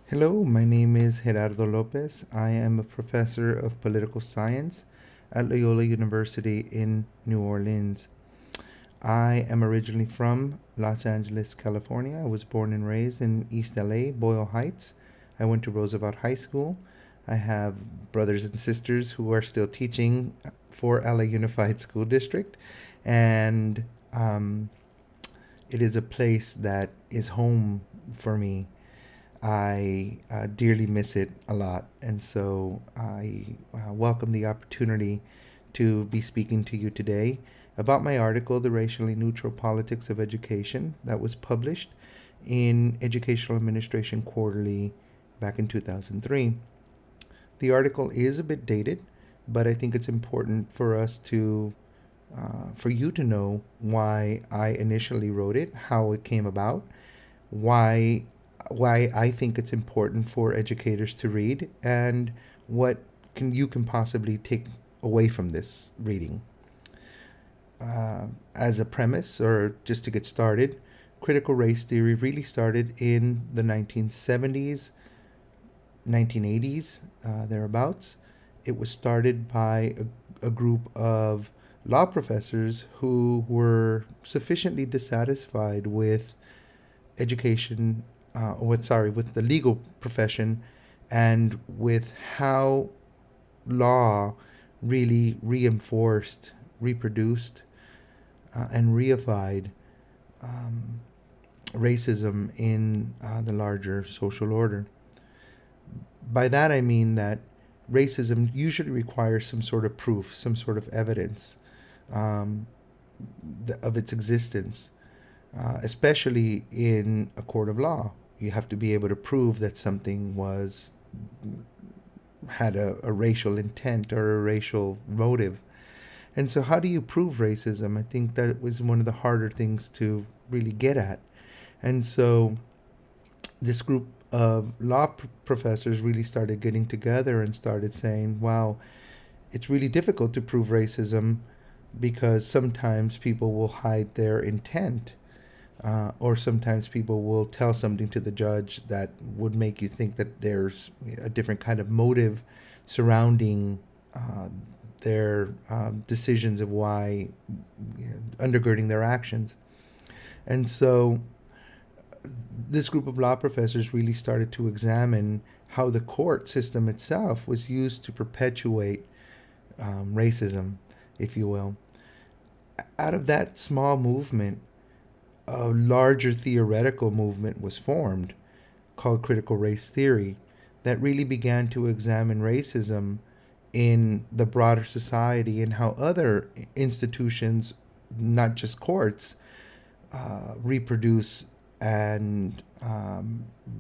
Hello, my name is Gerardo Lopez. I am a professor of political science at Loyola University in New Orleans. I am originally from Los Angeles, California. I was born and raised in East LA, Boyle Heights. I went to Roosevelt High School. I have brothers and sisters who are still teaching for LA Unified School District, and um, it is a place that is home for me. I dearly miss it a lot. And so I welcome the opportunity to be speaking to you today about my article, The Racially Neutral Politics of Education, that was published in Educational Administration Quarterly back in 2003. The article is a bit dated, but I think it's important for us for you to know why I initially wrote it, how it came about, why why I think it's important for educators to read, and what you can possibly take away from this reading. As a premise, or just to get started, critical race theory really started in the 1970s, 1980s, thereabouts. It was started by a group of law professors who were sufficiently dissatisfied with education, with the legal profession, and with how law really reinforced, reproduced, and reified um, racism in the larger social order. By that I mean that racism usually requires some sort of proof, some sort of evidence um, of its existence, especially in a court of law. You have to be able to prove that something had a racial intent or a racial motive. And so, how do you prove racism? I think that was one of the harder things to really get at. And so, this group of professors really started getting together and started saying, wow, it's really difficult to prove racism because sometimes people will hide their intent, or sometimes people will tell something to the judge that would make you think that there's a different kind of motive surrounding uh, their decisions of why, undergirding their actions. And so this group of law professors really started to examine how the court system itself was used to perpetuate racism, if you will. Out of that small movement, a larger theoretical movement was formed called critical race theory that really began to examine racism in the broader society and how other institutions, not just courts, reproduce and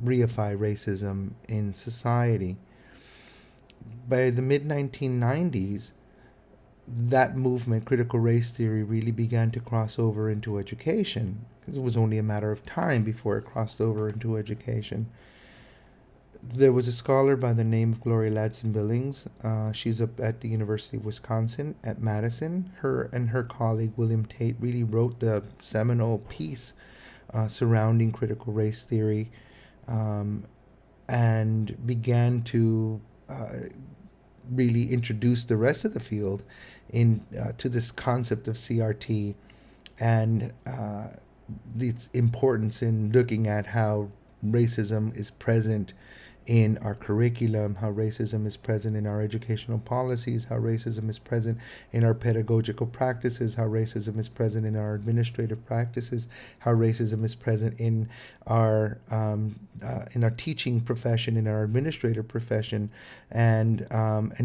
reify racism in society. By the mid 1990s, that movement, critical race theory, really began to cross over into education. Because it was only a matter of time before it crossed over into education. There was a scholar by the name of Gloria Ladson Billings. She's up at the University of Wisconsin at Madison. Her and her colleague William Tate really wrote the seminal piece surrounding critical race theory, um, and began to really introduce the rest of the field in to this concept of CRT, and its importance in looking at how racism is present in our curriculum, how racism is present in our educational policies, how racism is present in our pedagogical practices, how racism is present in our administrative practices, how racism is present in our teaching profession, in our administrative profession, and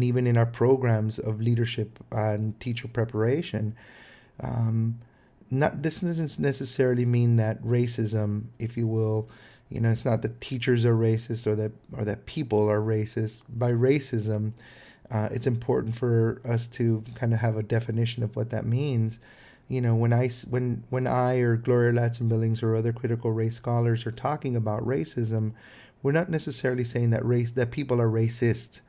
even in our programs of leadership and teacher preparation. Um, Not This doesn't necessarily mean that racism, if you will, it's not that teachers are racist or that people are racist. By racism, it's important for us to kind of have a definition of what that means. When I or Gloria Ladson Billings or other critical race scholars are talking about racism, we're not necessarily saying that people are racist.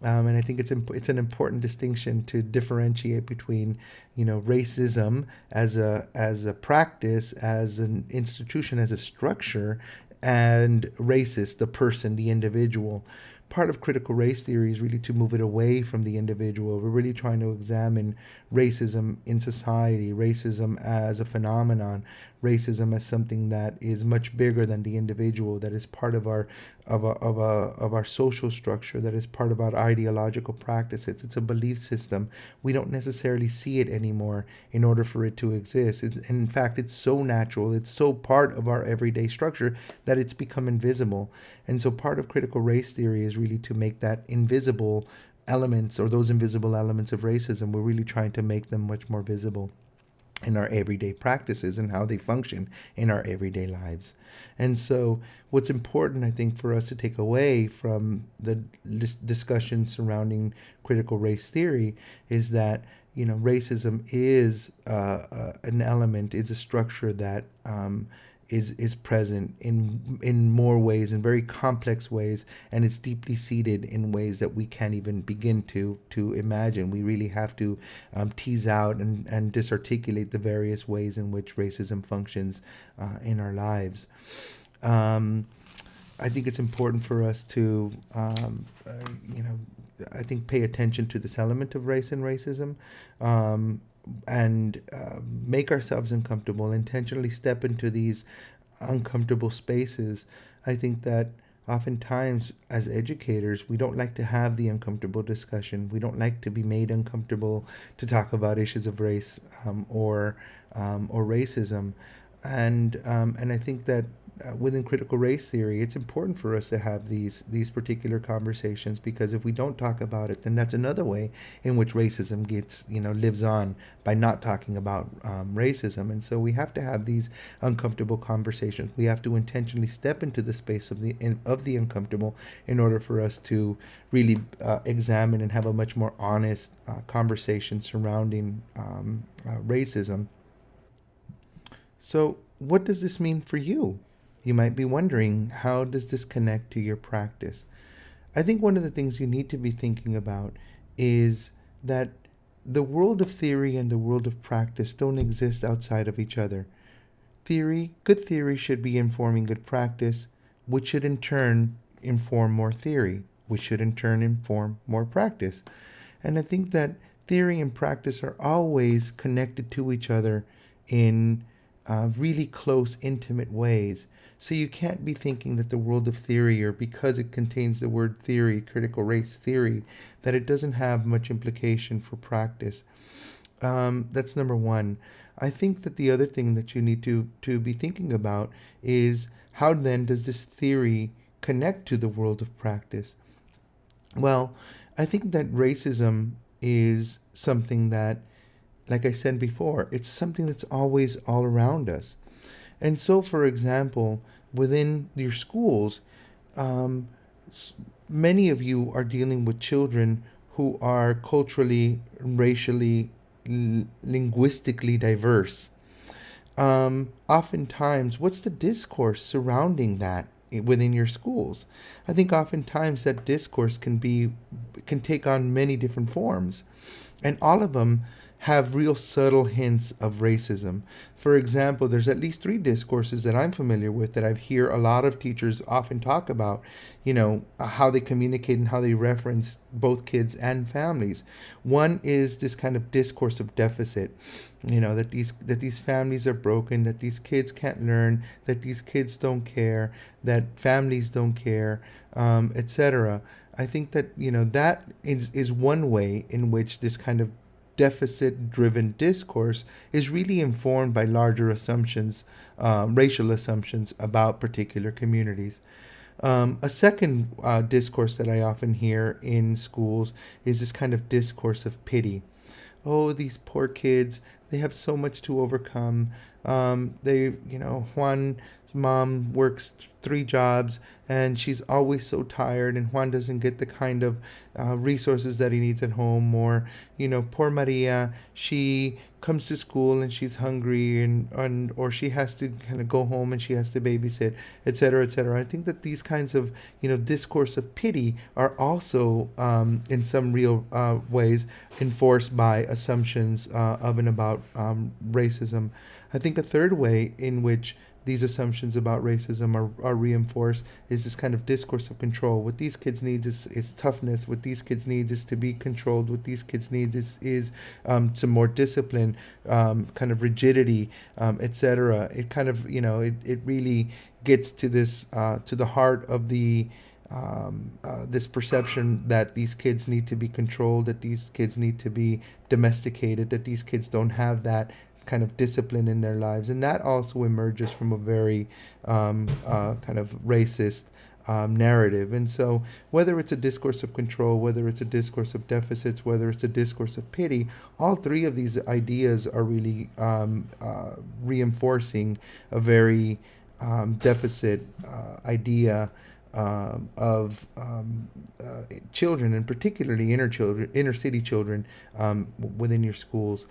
And I think it's an important distinction to differentiate between, racism as a practice, as an institution, as a structure, and racist, the person, the individual. Part of critical race theory is really to move it away from the individual. We're really trying to examine racism in society, racism as a phenomenon, racism as something that is much bigger than the individual, that is part of our social structure, that is part of our ideological practices. It's a belief system. We don't necessarily see it anymore in order for it to exist. In fact, it's so natural, it's so part of our everyday structure that it's become invisible. And so part of critical race theory is really to make that invisible elements, or those invisible elements of racism, we're really trying to make them much more visible in our everyday practices and how they function in our everyday lives. And so, what's important, I think, for us to take away from the discussion surrounding critical race theory is that, racism is an element, is a structure that is present in more ways, in very complex ways, and it's deeply seated in ways that we can't even begin to imagine. We really have to tease out and disarticulate the various ways in which racism functions in our lives. I think it's important for us to, I think, pay attention to this element of race and racism. And make ourselves uncomfortable, intentionally step into these uncomfortable spaces. I think that oftentimes as educators, we don't like to have the uncomfortable discussion. We don't like to be made uncomfortable to talk about issues of race or racism. And I think that within critical race theory, it's important for us to have these particular conversations, because if we don't talk about it, then that's another way in which racism gets lives on, by not talking about racism. And so we have to have these uncomfortable conversations. We have to intentionally step into the space of the uncomfortable in order for us to really examine and have a much more honest conversation surrounding racism. So, what does this mean for you? You might be wondering, how does this connect to your practice? I think one of the things you need to be thinking about is that the world of theory and the world of practice don't exist outside of each other. Good theory should be informing good practice, which should in turn inform more theory, which should in turn inform more practice. And I think that theory and practice are always connected to each other in really close, intimate ways. So you can't be thinking that the world of theory, or because it contains the word theory, critical race theory, that it doesn't have much implication for practice. That's number one. I think that the other thing that you need to be thinking about is, how then does this theory connect to the world of practice? Well, I think that racism is something that, like I said before, it's something that's always all around us. And so, for example, within your schools, many of you are dealing with children who are culturally, racially, linguistically diverse. Oftentimes, what's the discourse surrounding that within your schools? I think oftentimes that discourse can take on many different forms, and all of them have real subtle hints of racism. For example, there's at least 3 discourses that I'm familiar with that I hear a lot of teachers often talk about, how they communicate and how they reference both kids and families. One is this kind of discourse of deficit, that these families are broken, that these kids can't learn, that these kids don't care, that families don't care, etc. I think that, that is one way in which this kind of deficit-driven discourse is really informed by larger assumptions, racial assumptions about particular communities. A second discourse that I often hear in schools is this kind of discourse of pity. Oh, these poor kids, they have so much to overcome. Juan's mom works 3 jobs and she's always so tired, and Juan doesn't get the kind of resources that he needs at home. Or, poor Maria, she comes to school and she's hungry, and or she has to kind of go home and she has to babysit, etc., etc. I think that these kinds of, discourse of pity are also, in some real ways, enforced by assumptions of and about racism. I think a third way in which these assumptions about racism are reinforced is this kind of discourse of control. What these kids need is toughness. What these kids need is to be controlled. What these kids need is some more discipline, kind of rigidity, etc. It kind of, it really gets to this, to the heart of this perception that these kids need to be controlled, that these kids need to be domesticated, that these kids don't have that kind of discipline in their lives. And that also emerges from a very kind of racist narrative. And so, whether it's a discourse of control, whether it's a discourse of deficits, whether it's a discourse of pity, all three of these ideas are really reinforcing a very deficit idea of children, and particularly inner city children, within your schools.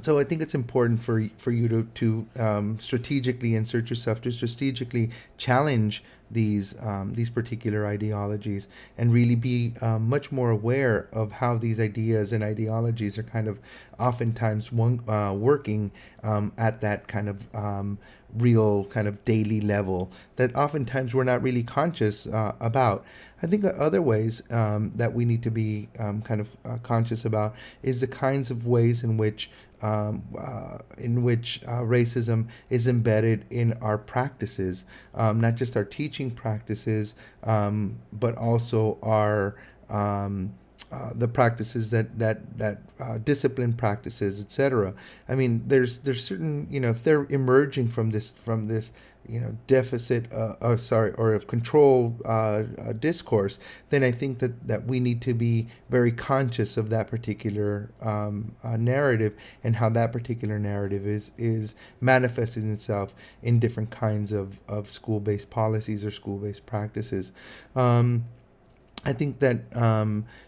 So I think it's important for you to strategically insert yourself, to strategically challenge these particular ideologies, and really be much more aware of how these ideas and ideologies are kind of oftentimes working at that kind of real kind of daily level that oftentimes we're not really conscious about. I think other ways that we need to be kind of conscious about is the kinds of ways in which racism is embedded in our practices, not just our teaching practices, but also our the practices that discipline practices, etc. I mean, there's certain, if they're emerging from this deficit, or of control discourse, then I think that we need to be very conscious of that particular narrative, and how that particular narrative is manifesting itself in different kinds of school-based policies or school-based practices. I think that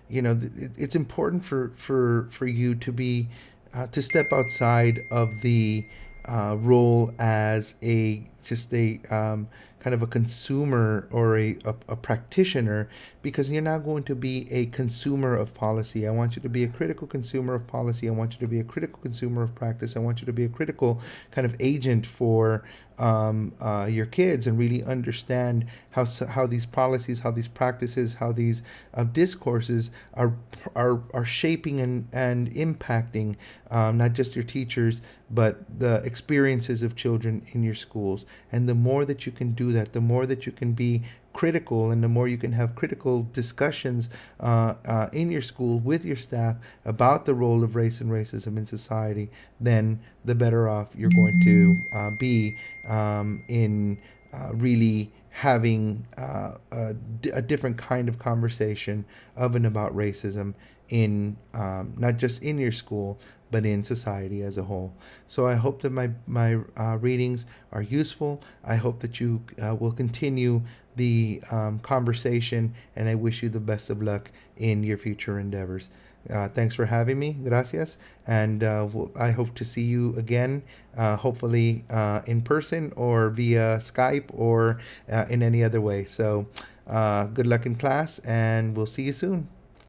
it's important for you to be to step outside of the role as a kind of a consumer or a practitioner, because you're not going to be a consumer of policy. I want you to be a critical consumer of policy. I want you to be a critical consumer of practice. I want you to be a critical kind of agent for your kids, and really understand how these policies, how these practices, how these discourses are shaping and impacting not just your teachers, but the experiences of children in your schools. And the more that you can do that, the more that you can be critical, and the more you can have critical discussions in your school with your staff about the role of race and racism in society, then the better off you're going to be in really having a different kind of conversation of and about racism in not just in your school, but in society as a whole. So I hope that my readings are useful. I hope that you will continue the conversation, and I wish you the best of luck in your future endeavors. Thanks for having me. Gracias. And I hope to see you again, hopefully in person or via Skype or in any other way. So good luck in class, and we'll see you soon.